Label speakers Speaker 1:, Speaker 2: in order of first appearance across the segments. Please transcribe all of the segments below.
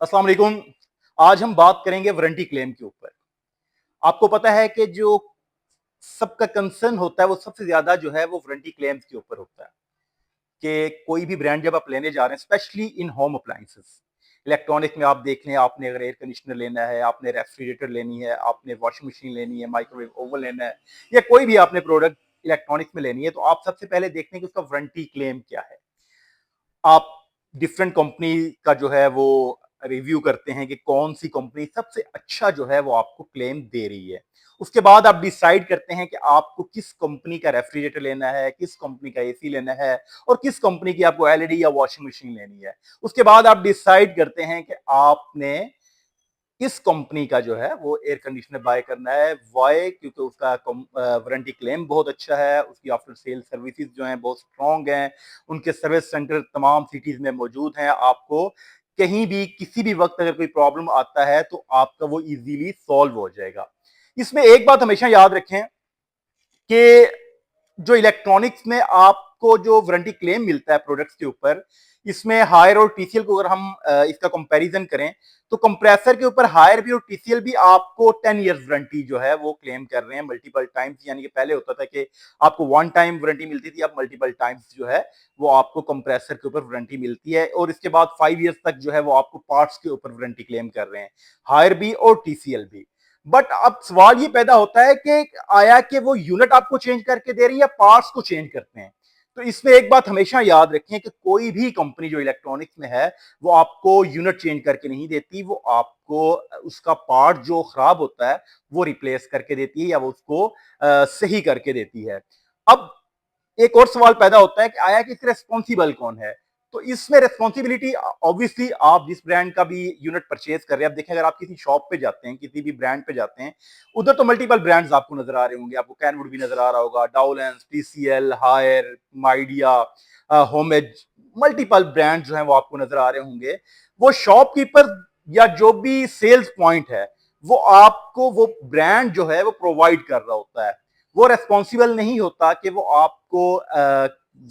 Speaker 1: अस्सलाम वालेकुम। आज हम बात करेंगे वारंटी क्लेम के ऊपर। आपको पता है कि जो सबका कंसर्न होता है वो सबसे ज्यादा जो है वो वारंटी क्लेम्स के ऊपर होता है कि कोई भी ब्रांड जब आप लेने जा रहे हैं, specially in home appliances, electronic में आप देख लें, आपने अगर एयर कंडीशनर लेना है, आपने रेफ्रिजरेटर लेनी है, आपने वॉशिंग मशीन लेनी है, माइक्रोवेव ओवन लेना है, या कोई भी आपने प्रोडक्ट इलेक्ट्रॉनिक्स में लेनी है, तो आप सबसे पहले देखते हैं कि उसका वारंटी क्लेम क्या है। आप डिफरेंट कंपनी का जो है वो रिव्यू करते हैं कि कौन सी कंपनी सबसे अच्छा जो है वो आपको क्लेम दे रही है। उसके बाद आप डिसाइड करते हैं कि आपको किस कंपनी का रेफ्रिजरेटर लेना है, किस कंपनी का एसी लेना है और किस कंपनी की आपको एलईडी या वॉशिंग मशीन लेनी है। उसके बाद आप डिसाइड करते हैं कि आपने किस कंपनी का जो है वो एयर कंडीशनर बाय करना है। वाई? क्योंकि उसका वारंटी क्लेम बहुत अच्छा है, उसकी आफ्टर सेल सर्विसेज जो हैं बहुत स्ट्रांग हैं, उनके सर्विस सेंटर तमाम सिटीज में मौजूद हैं। आपको कहीं भी किसी भी वक्त अगर कोई प्रॉब्लम आता है तो आपका वो इजीली सॉल्व हो जाएगा। इसमें एक बात हमेशा याद रखें कि जो इलेक्ट्रॉनिक्स में आपको जो वारंटी क्लेम मिलता है प्रोडक्ट्स के ऊपर, इसमें हायर और टीसीएल को अगर हम इसका कंपैरिजन करें तो कंप्रेसर के ऊपर हायर भी और टीसीएल भी आपको 10 इयर्स वारंटी जो है वो क्लेम कर रहे हैं मल्टीपल टाइम्स। यानी कि पहले होता था कि आपको वन टाइम वारंटी मिलती थी, अब मल्टीपल टाइम्स जो है वो आपको कंप्रेसर के ऊपर वारंटी मिलती है, और इसके बाद 5 इयर्स तक जो है वो आपको पार्ट्स के ऊपर वारंटी क्लेम कर रहे हैं, हायर भी और टीसीएल भी। बट अब सवाल ये पैदा होता है कि आया कि वो यूनिट आपको चेंज करके दे रही है या पार्ट्स को चेंज करते हैं। तो इसमें एक बात हमेशा याद रखें कि कोई भी कंपनी जो इलेक्ट्रॉनिक्स में है वो आपको यूनिट चेंज करके नहीं देती, वो आपको उसका पार्ट जो खराब होता है वो रिप्लेस करके देती है या वो उसको सही करके देती है। अब एक और सवाल पैदा होता है कि आया कि इसका रेस्पॉन्सिबल कौन है। तो इसमें रेस्पॉन्सिबिलिटी ऑब्वियसली आप जिस ब्रांड का भी यूनिट परचेज कर रहे हैं, आप देखें अगर आप किसी शॉप पे जाते हैं, किसी भी ब्रांड पे जाते हैं, उधर तो मल्टीपल ब्रांड्स आपको नजर आ रहे होंगे। आपको कैनवुड भी नजर आ रहा होगा, Dawlance, TCL, Haier, Midea, Homage, multiple brand जो है वो आपको नजर आ रहे होंगे। वो शॉपकीपर या जो भी सेल्स पॉइंट है वो आपको वो ब्रांड जो है वो प्रोवाइड कर रहा होता है। वो रेस्पॉन्सिबल नहीं होता कि वो आपको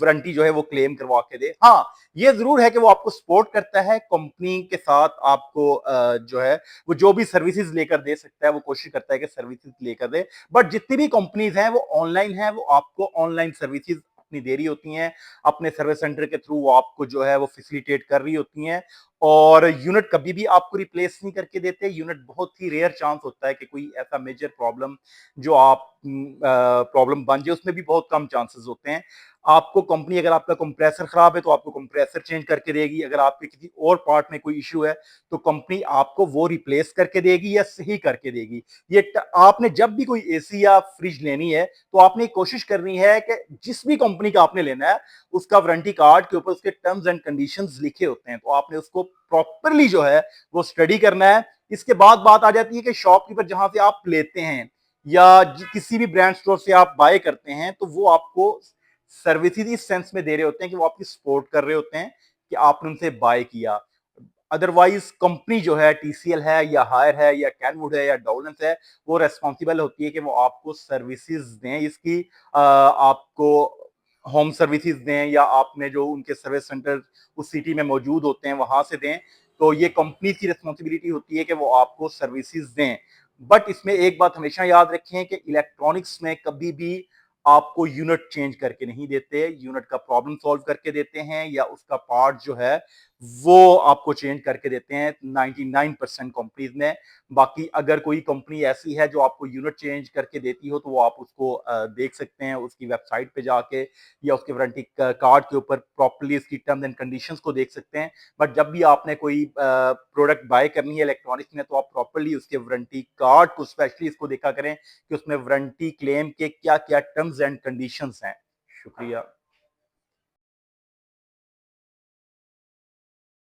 Speaker 1: वारंटी जो है वो क्लेम करवा के दे। हाँ, ये जरूर है कि वो आपको सपोर्ट करता है, कंपनी के साथ आपको जो है वो जो भी सर्विसेज लेकर दे सकता है वो कोशिश करता है कि सर्विसेज लेकर दे। बट जितनी भी कंपनीज हैं वो ऑनलाइन है, वो आपको ऑनलाइन सर्विसेज अपनी दे रही होती हैं, अपने सर्विस सेंटर के थ्रू वो आपको जो है वो फैसिलिटेट कर रही होती हैं, और यूनिट कभी भी आपको रिप्लेस नहीं करके देते। यूनिट बहुत ही रेयर चांस होता है कि कोई ऐसा मेजर प्रॉब्लम जो आप प्रॉब्लम बन जाए, उसमें भी बहुत कम चांसेस होते हैं। आपको कंपनी अगर आपका कंप्रेसर खराब है तो आपको कंप्रेसर चेंज करके देगी, अगर आपके किसी और पार्ट में कोई इश्यू है तो कंपनी आपको वो रिप्लेस करके देगी या सही करके देगी। आपने जब भी कोई एसी या फ्रिज लेनी है तो आपने कोशिश करनी है कि जिस भी कंपनी का आपने लेना है उसका वारंटी कार्ड के ऊपर उसके टर्म्स एंड कंडीशंस लिखे होते हैं, तो आपने उसको प्रॉपरली जो है वो स्टडी करना है। इसके बाद बात आ जाती है कि शॉपकीपर जहां से आप लेते हैं या किसी भी ब्रांड स्टोर से आप बाय करते हैं तो वो आपको सर्विसेज इस सेंस में दे रहे होते हैं कि वो आपकी सपोर्ट कर रहे होते हैं कि आपने उनसे बाय किया। अदरवाइज कंपनी जो है टीसीएल है या हायर है या कैनवुड है या डॉलेंस है, वो रेस्पॉन्सिबल होती है कि वो आपको सर्विसेज दें, इसकी आपको होम सर्विसेज दें या आपने जो उनके सर्विस सेंटर उस सिटी में मौजूद होते हैं वहां से दें। तो ये कंपनी की रिस्पॉन्सिबिलिटी होती है कि वो आपको सर्विसेज दें। बट इसमें एक बात हमेशा याद रखें कि इलेक्ट्रॉनिक्स में कभी भी आपको यूनिट चेंज करके नहीं देते, यूनिट का प्रॉब्लम सॉल्व करके देते हैं या उसका पार्ट जो है वो आपको चेंज करके देते हैं 99% कंपनीज में। बाकी अगर कोई कंपनी ऐसी है जो आपको यूनिट चेंज करके देती हो तो वो आप उसको देख सकते हैं उसकी वेबसाइट पे जाके, या उसके वारंटी कार्ड के ऊपर प्रॉपर्ली इसकी टर्म्स एंड कंडीशंस को देख सकते हैं। बट जब भी आपने कोई प्रोडक्ट बाय करनी है इलेक्ट्रॉनिक्स में तो आप प्रॉपर्ली उसके वारंटी कार्ड को स्पेशली इसको देखा करें कि उसमें वारंटी क्लेम के क्या क्या टर्म्स एंड कंडीशंस हैं। शुक्रिया।